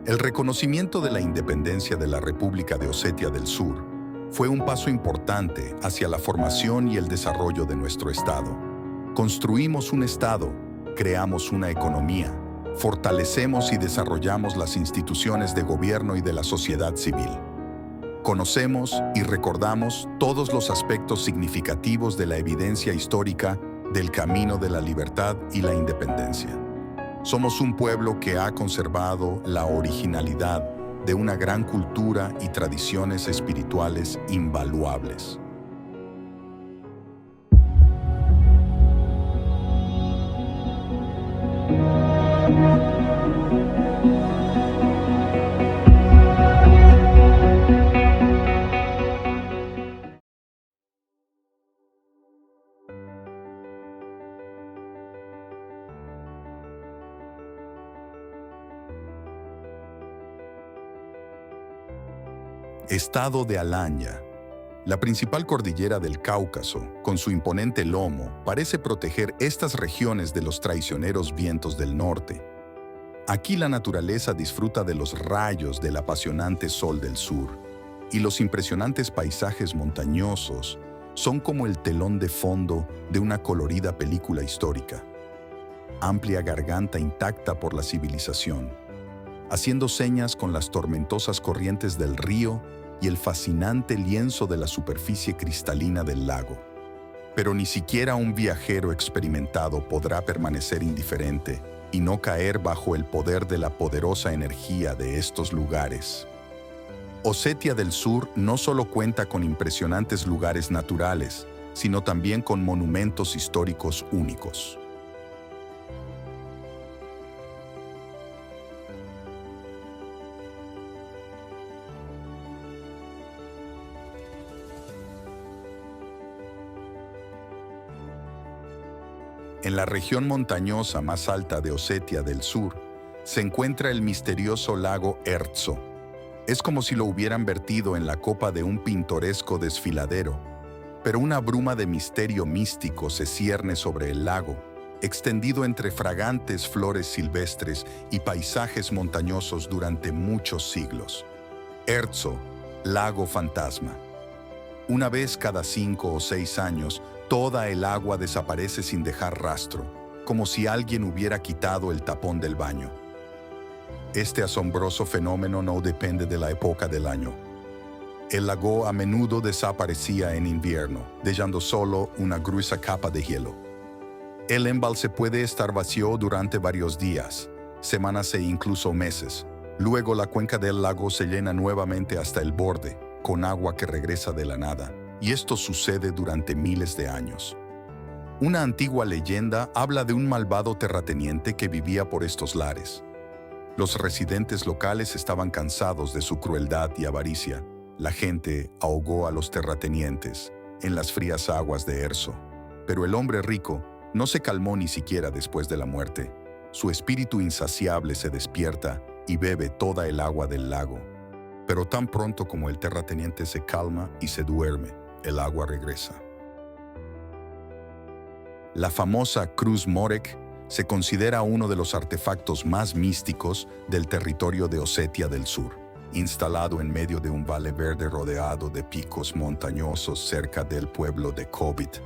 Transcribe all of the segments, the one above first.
El reconocimiento de la independencia de la República de Osetia del Sur fue un paso importante hacia la formación y el desarrollo de nuestro Estado. Construimos un Estado, creamos una economía, fortalecemos y desarrollamos las instituciones de gobierno y de la sociedad civil. Conocemos y recordamos todos los aspectos significativos de la evidencia histórica del camino de la libertad y la independencia. Somos un pueblo que ha conservado la originalidad de una gran cultura y tradiciones espirituales invaluables. Estado de Alanya. La principal cordillera del Cáucaso, con su imponente lomo, parece proteger estas regiones de los traicioneros vientos del norte. Aquí la naturaleza disfruta de los rayos del apasionante sol del sur, y los impresionantes paisajes montañosos son como el telón de fondo de una colorida película histórica. Amplia garganta intacta por la civilización, haciendo señas con las tormentosas corrientes del río y el fascinante lienzo de la superficie cristalina del lago. Pero ni siquiera un viajero experimentado podrá permanecer indiferente y no caer bajo el poder de la poderosa energía de estos lugares. Osetia del Sur no solo cuenta con impresionantes lugares naturales, sino también con monumentos históricos únicos. En la región montañosa más alta de Osetia del Sur, se encuentra el misterioso lago Ertso. Es como si lo hubieran vertido en la copa de un pintoresco desfiladero, pero una bruma de misterio místico se cierne sobre el lago, extendido entre fragantes flores silvestres y paisajes montañosos durante muchos siglos. Ertso, lago fantasma. Una vez cada 5 o 6 años, toda el agua desaparece sin dejar rastro, como si alguien hubiera quitado el tapón del baño. Este asombroso fenómeno no depende de la época del año. El lago a menudo desaparecía en invierno, dejando solo una gruesa capa de hielo. El embalse puede estar vacío durante varios días, semanas e incluso meses. Luego la cuenca del lago se llena nuevamente hasta el borde, con agua que regresa de la nada. Y esto sucede durante miles de años. Una antigua leyenda habla de un malvado terrateniente que vivía por estos lares. Los residentes locales estaban cansados de su crueldad y avaricia. La gente ahogó a los terratenientes en las frías aguas de Erso. Pero el hombre rico no se calmó ni siquiera después de la muerte. Su espíritu insaciable se despierta y bebe toda el agua del lago. Pero tan pronto como el terrateniente se calma y se duerme, el agua regresa. La famosa Cruz Morek se considera uno de los artefactos más místicos del territorio de Osetia del Sur. Instalado en medio de un valle verde rodeado de picos montañosos cerca del pueblo de Kobit,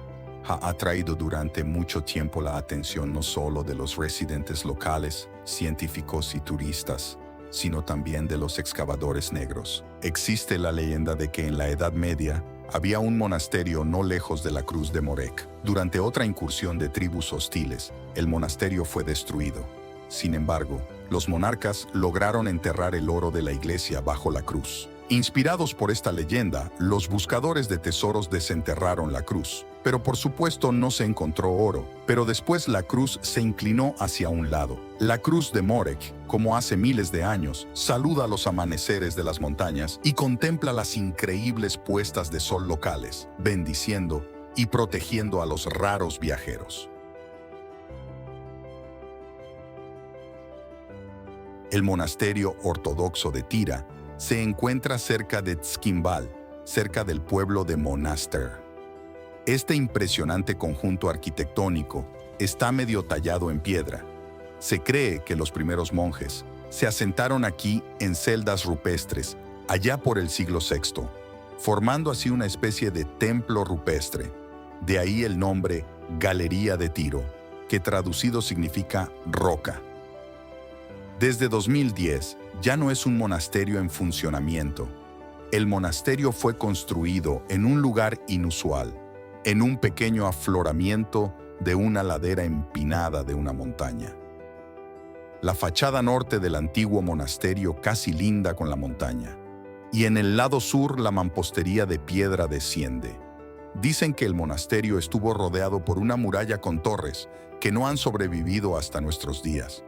ha atraído durante mucho tiempo la atención no solo de los residentes locales, científicos y turistas, sino también de los excavadores negros. Existe la leyenda de que en la Edad Media había un monasterio no lejos de la Cruz de Morek. Durante otra incursión de tribus hostiles, el monasterio fue destruido. Sin embargo, los monarcas lograron enterrar el oro de la iglesia bajo la cruz. Inspirados por esta leyenda, los buscadores de tesoros desenterraron la cruz. Pero por supuesto no se encontró oro, pero después la cruz se inclinó hacia un lado. La Cruz de Morek, como hace miles de años, saluda los amaneceres de las montañas y contempla las increíbles puestas de sol locales, bendiciendo y protegiendo a los raros viajeros. El monasterio ortodoxo de Tira se encuentra cerca de Tskimbal, cerca del pueblo de Monaster. Este impresionante conjunto arquitectónico está medio tallado en piedra. Se cree que los primeros monjes Se asentaron aquí en celdas rupestres, allá por el siglo VI, formando así una especie de templo rupestre. De ahí el nombre Galería de Tiro, que traducido significa roca. Desde 2010 ya no es un monasterio en funcionamiento. El monasterio fue construido en un lugar inusual, en un pequeño afloramiento de una ladera empinada de una montaña. La fachada norte del antiguo monasterio casi linda con la montaña, y en el lado sur la mampostería de piedra desciende. Dicen que el monasterio estuvo rodeado por una muralla con torres que no han sobrevivido hasta nuestros días.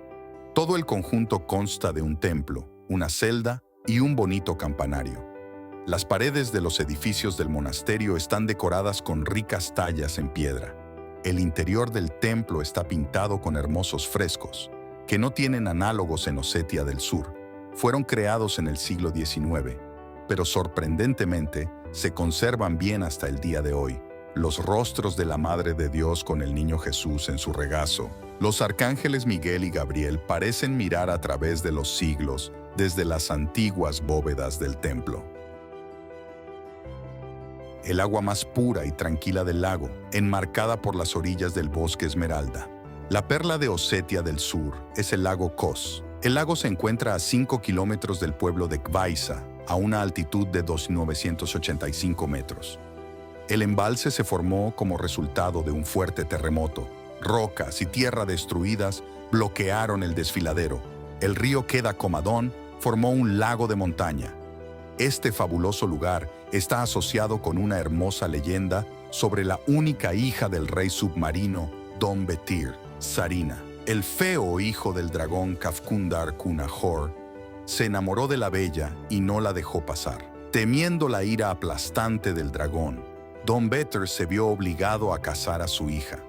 Todo el conjunto consta de un templo, una celda y un bonito campanario. Las paredes de los edificios del monasterio están decoradas con ricas tallas en piedra. El interior del templo está pintado con hermosos frescos, que no tienen análogos en Osetia del Sur. Fueron creados en el siglo XIX, pero sorprendentemente se conservan bien hasta el día de hoy. Los rostros de la Madre de Dios con el Niño Jesús en su regazo. Los arcángeles Miguel y Gabriel parecen mirar a través de los siglos desde las antiguas bóvedas del templo. El agua más pura y tranquila del lago, enmarcada por las orillas del bosque Esmeralda. La perla de Osetia del Sur es el lago Kos. El lago se encuentra a 5 kilómetros del pueblo de Kvaisa, a una altitud de 2.985 metros. El embalse se formó como resultado de un fuerte terremoto. Rocas y tierra destruidas bloquearon el desfiladero. El río Queda Comadón formó un lago de montaña. Este fabuloso lugar está asociado con una hermosa leyenda sobre la única hija del rey submarino Don Betir, Sarina. El feo hijo del dragón Kafkundar Kunahor se enamoró de la bella y no la dejó pasar. Temiendo la ira aplastante del dragón, Don Betir se vio obligado a casar a su hija.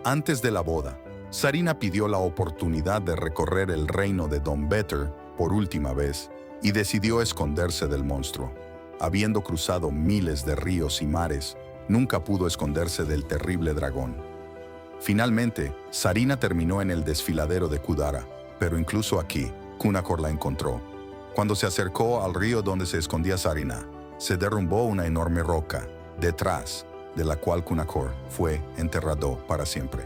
Antes de la boda, Sarina pidió la oportunidad de recorrer el reino de Don Betir por última vez y decidió esconderse del monstruo. Habiendo cruzado miles de ríos y mares, nunca pudo esconderse del terrible dragón. Finalmente, Sarina terminó en el desfiladero de Kudara, pero incluso aquí, Kunahor la encontró. Cuando se acercó al río donde se escondía Sarina, se derrumbó una enorme roca, detrás de la cual Kunahor fue enterrado para siempre.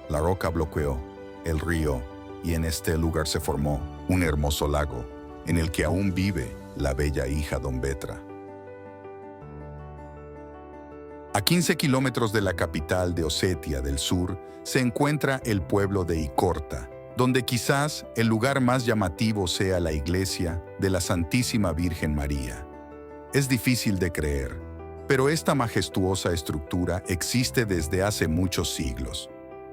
La roca bloqueó el río y en este lugar se formó un hermoso lago en el que aún vive la bella hija Don Betra. A 15 kilómetros de la capital de Osetia del Sur se encuentra el pueblo de Ikorta, donde quizás el lugar más llamativo sea la iglesia de la Santísima Virgen María. Es difícil de creer, pero esta majestuosa estructura existe desde hace muchos siglos.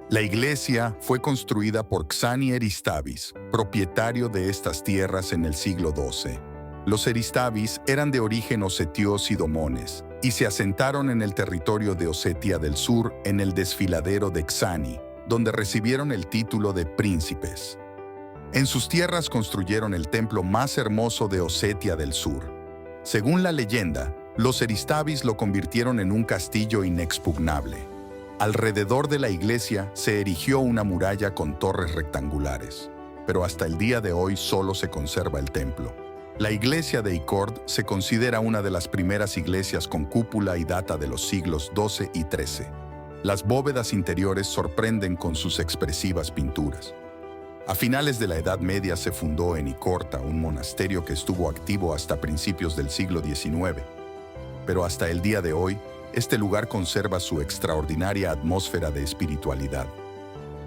La iglesia fue construida por Xani Eristavis, propietario de estas tierras en el siglo XII. Los Eristavis eran de origen osetios y domones, y se asentaron en el territorio de Osetia del Sur en el desfiladero de Xani, donde recibieron el título de príncipes. En sus tierras construyeron el templo más hermoso de Osetia del Sur. Según la leyenda, los Eristavis lo convirtieron en un castillo inexpugnable. Alrededor de la iglesia se erigió una muralla con torres rectangulares, pero hasta el día de hoy solo se conserva el templo. La iglesia de Ikord se considera una de las primeras iglesias con cúpula y data de los siglos XII y XIII. Las bóvedas interiores sorprenden con sus expresivas pinturas. A finales de la Edad Media se fundó en Ikorta un monasterio que estuvo activo hasta principios del siglo XIX. Pero hasta el día de hoy, este lugar conserva su extraordinaria atmósfera de espiritualidad.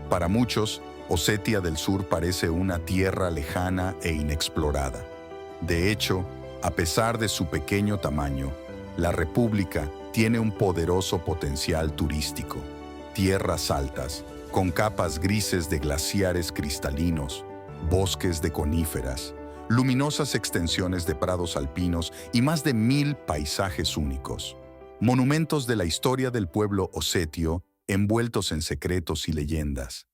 Para muchos, Osetia del Sur parece una tierra lejana e inexplorada. De hecho, a pesar de su pequeño tamaño, la República tiene un poderoso potencial turístico. Tierras altas, con capas grises de glaciares cristalinos, bosques de coníferas, luminosas extensiones de prados alpinos y más de 1000 paisajes únicos. Monumentos de la historia del pueblo osetio envueltos en secretos y leyendas.